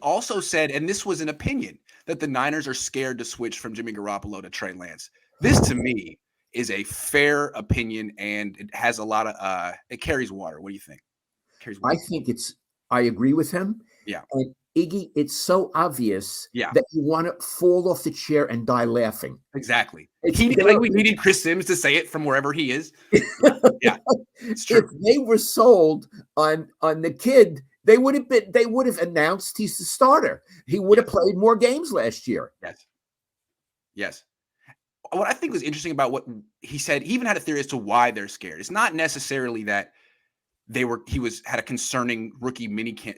also said, and this was an opinion, that the Niners are scared to switch from Jimmy Garoppolo to Trey Lance. This, to me, is a fair opinion, and it has a lot of it carries water. What do you think? Carries water. I agree with him. Yeah. And Iggy, it's so obvious Yeah. that you want to fall off the chair and die laughing. Exactly. We needed Chris Sims to say it from wherever he is. Yeah. It's true. If they were sold on the kid, they would have announced he's the starter. He would have played more games last year. Yes. What I think was interesting about what he said, he even had a theory as to why they're scared. It's not necessarily that he had a concerning rookie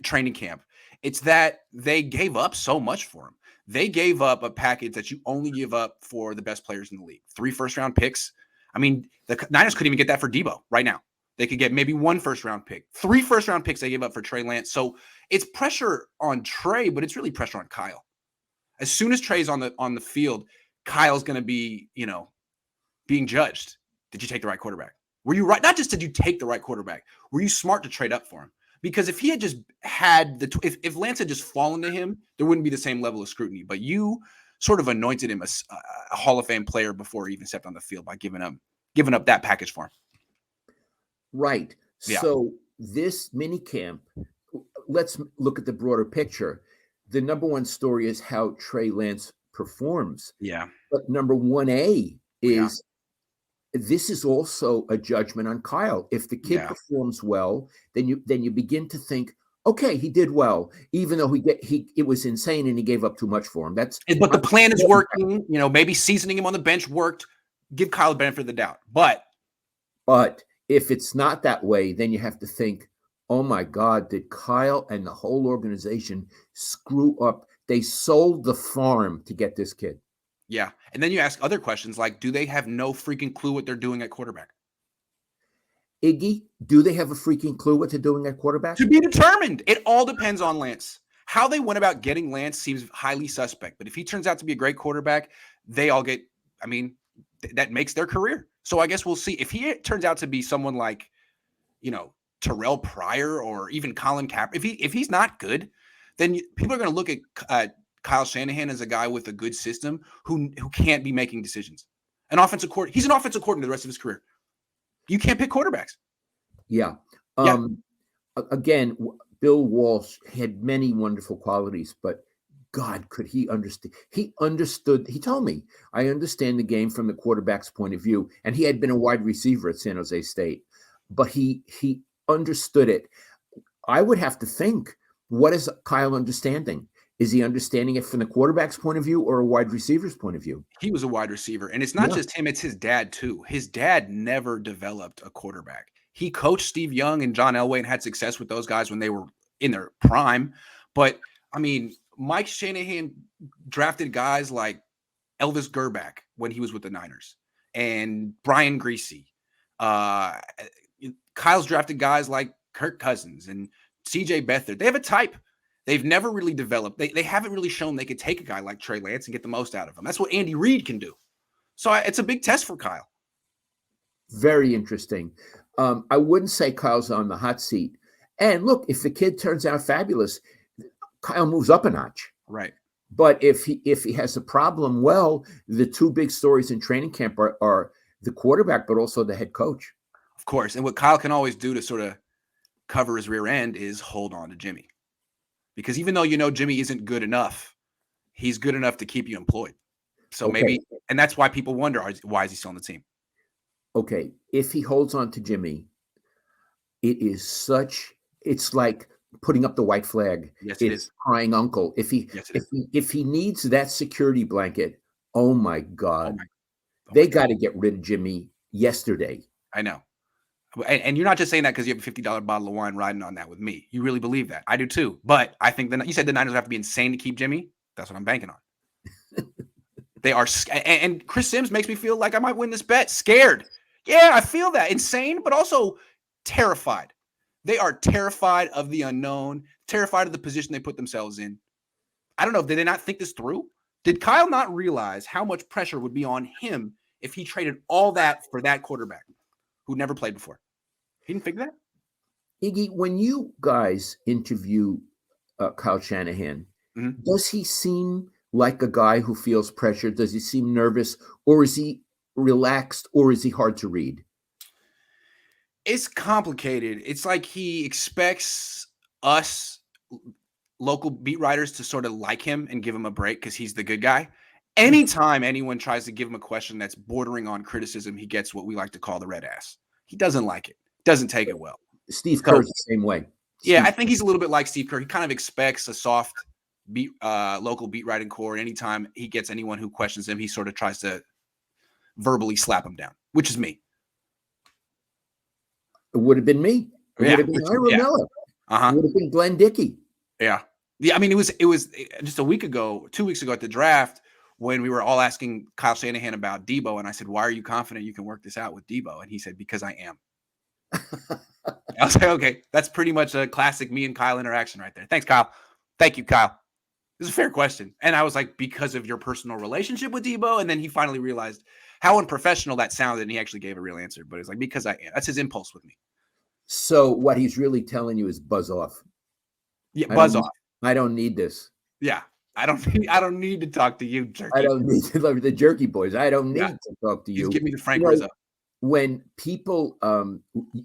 training camp. It's that they gave up so much for him. They gave up a package that you only give up for the best players in the league. 3 first-round picks. I mean, the Niners couldn't even get that for Debo right now. They could get maybe 1 first-round pick. 3 first-round picks they gave up for Trey Lance. So it's pressure on Trey, but it's really pressure on Kyle. As soon as Trey's on the field, Kyle's going to be, being judged. Did you take the right quarterback? Were you right? Not just did you take the right quarterback. Were you smart to trade up for him? Because if he had just had if Lance had just fallen to him, there wouldn't be the same level of scrutiny. But you sort of anointed him a Hall of Fame player before he even stepped on the field by giving up that package for him. Right. Yeah. So this mini camp, let's look at the broader picture. The number one story is how Trey Lance performs. Yeah. But number 1A is this is also a judgment on Kyle. If the kid performs well, then you begin to think, okay, he did well, even though it was insane and he gave up too much for him. But the plan is working. Maybe seasoning him on the bench worked. Give Kyle the benefit of the doubt. But if it's not that way, then you have to think, oh my God, did Kyle and the whole organization screw up? They sold the farm to get this kid. Yeah. And then you ask other questions like, do they have no freaking clue what they're doing at quarterback? Iggy, do they have a freaking clue what they're doing at quarterback? To be determined. It all depends on Lance. How they went about getting Lance seems highly suspect. But if he turns out to be a great quarterback, they all get, that makes their career. So I guess we'll see. If he turns out to be someone like, Terrell Pryor or even Colin Kaepernick, if he's not good, then people are going to look at Kyle Shanahan as a guy with a good system who can't be making decisions. He's an offensive coordinator the rest of his career. You can't pick quarterbacks. Yeah. Again, Bill Walsh had many wonderful qualities, but God, could he understand? He understood. He told me, I understand the game from the quarterback's point of view. And he had been a wide receiver at San Jose State, but he understood it. I would have to think, what is Kyle understanding? Is he understanding it from the quarterback's point of view or a wide receiver's point of view? He was a wide receiver. And it's not just him, it's his dad too. His dad never developed a quarterback. He coached Steve Young and John Elway and had success with those guys when they were in their prime. But, Mike Shanahan drafted guys like Elvis Gerback when he was with the Niners and Brian Griese. Kyle's drafted guys like Kirk Cousins and CJ Beathard. They have a type. They've never really developed. They haven't really shown they could take a guy like Trey Lance and get the most out of him. That's what Andy Reid can do. So it's a big test for Kyle. Very interesting. I wouldn't say Kyle's on the hot seat. And look, if the kid turns out fabulous, Kyle moves up a notch. Right. But if he has a problem, the two big stories in training camp are the quarterback, but also the head coach. Of course. And what Kyle can always do to sort of cover his rear end is hold on to Jimmy. Because even though Jimmy isn't good enough, he's good enough to keep you employed. So maybe, and that's why people wonder, why is he still on the team? Okay, if he holds on to Jimmy, it's like putting up the white flag. Yes, it is. Crying uncle. If he needs that security blanket, oh my God, they got to get rid of Jimmy yesterday. I know. And you're not just saying that because you have a $50 bottle of wine riding on that with me. You really believe that. I do too. But I think you said the Niners have to be insane to keep Jimmy. That's what I'm banking on. They are. And Chris Sims makes me feel like I might win this bet. Scared. Yeah, I feel that. Insane, but also terrified. They are terrified of the unknown, terrified of the position they put themselves in. I don't know. Did they not think this through? Did Kyle not realize how much pressure would be on him if he traded all that for that quarterback who never played before? He didn't figure that? Iggy, when you guys interview Kyle Shanahan, Mhm. Does he seem like a guy who feels pressure? Does he seem nervous, or is he relaxed, or is he hard to read? It's complicated. It's like he expects us local beat writers to sort of like him and give him a break because he's the good guy. Anytime anyone tries to give him a question that's bordering on criticism, he gets what we like to call the red ass. He doesn't like it, doesn't take it well. Steve So, Kerr's the same way. yeah, Steve, I think he's a little bit like Steve Kerr. He kind of expects a soft local beat writing core. And anytime he gets anyone who questions him, he sort of tries to verbally slap him down, which is me. it would have been me. It would Yeah, have been Ira yeah, Miller. It uh-huh. would have been Glenn Dickey. Yeah. Yeah, I mean, it was just a week ago, 2 weeks ago at the draft when we were all asking Kyle Shanahan about Debo, and I said, "Why are you confident you can work this out with Debo?" And he said, "Because I am." I was like, "Okay, that's pretty much a classic me and Kyle interaction right there." Thanks, Kyle. Thank you, Kyle. This is a fair question. And I was like, "Because of your personal relationship with Debo?" And then he finally realized how unprofessional that sounded, and he actually gave a real answer. But it's like, "Because I am." That's his impulse with me. So what he's really telling you is buzz off. Yeah, I buzz don't. off. I don't need this. Yeah. I don't need to talk to you, I jerky. don't need to love the Jerky Boys. I don't Yeah. need to talk to He's you. giving me the You Frank know, Rizzo. when people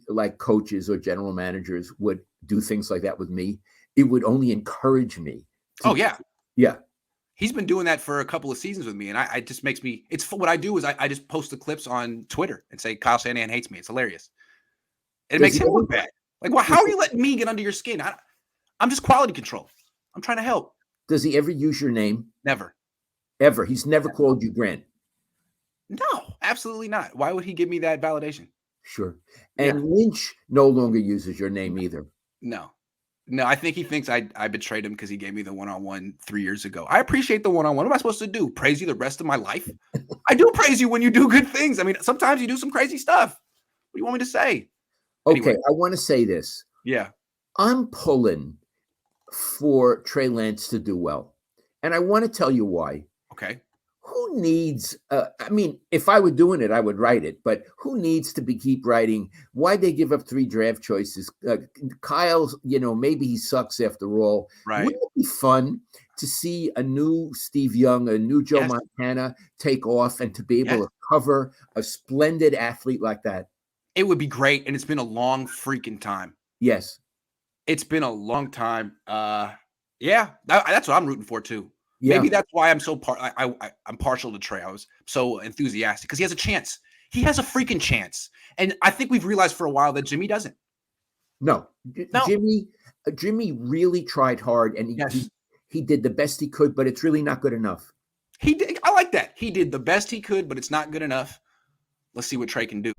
like coaches or general managers would do things like that with me, it would only encourage me Oh, to. yeah. Yeah. He's been doing that for a couple of seasons with me, and I just makes me. It's what I do is I just post the clips on Twitter and say Kyle Shanahan hates me. It's hilarious. It Does makes he him ever? look bad. Like, well, how are you letting me get under your skin? I'm just quality control. I'm trying to help. Does he ever use your name? Never. Ever? He's never called you Grant. No, absolutely not. Why would he give me that validation? Sure. Yeah. And Lynch no longer uses your name either. No. No, I think he thinks I betrayed him because he gave me the one-on-one 3 years ago. I appreciate the one-on-one. What am I supposed to do? Praise you the rest of my life? I do praise you when you do good things. I mean, sometimes you do some crazy stuff. What do you want me to say? Okay, Anyway, I want to say this. yeah. I'm pulling for Trey Lance to do well. And I want to tell you why. Okay. Who needs I mean, if I were doing it, I would write it, but who needs to be keep writing why they give up 3 draft choices? Kyle's, maybe he sucks after all. Right. Wouldn't it be fun to see a new Steve Young, a new Joe Yes. Montana take off and to be able Yes. to cover a splendid athlete like that? It would be great, and it's been a long freaking time. Yes. It's been a long time. Yeah, that's what I'm rooting for too. Yeah. Maybe that's why I'm so I'm partial to Trey. I was so enthusiastic because he has a chance. He has a freaking chance, and I think we've realized for a while that Jimmy doesn't. No. No. Jimmy really tried hard, and Yes. he did the best he could, but it's really not good enough. He did. I like that. He did the best he could, but it's not good enough. Let's see what Trey can do.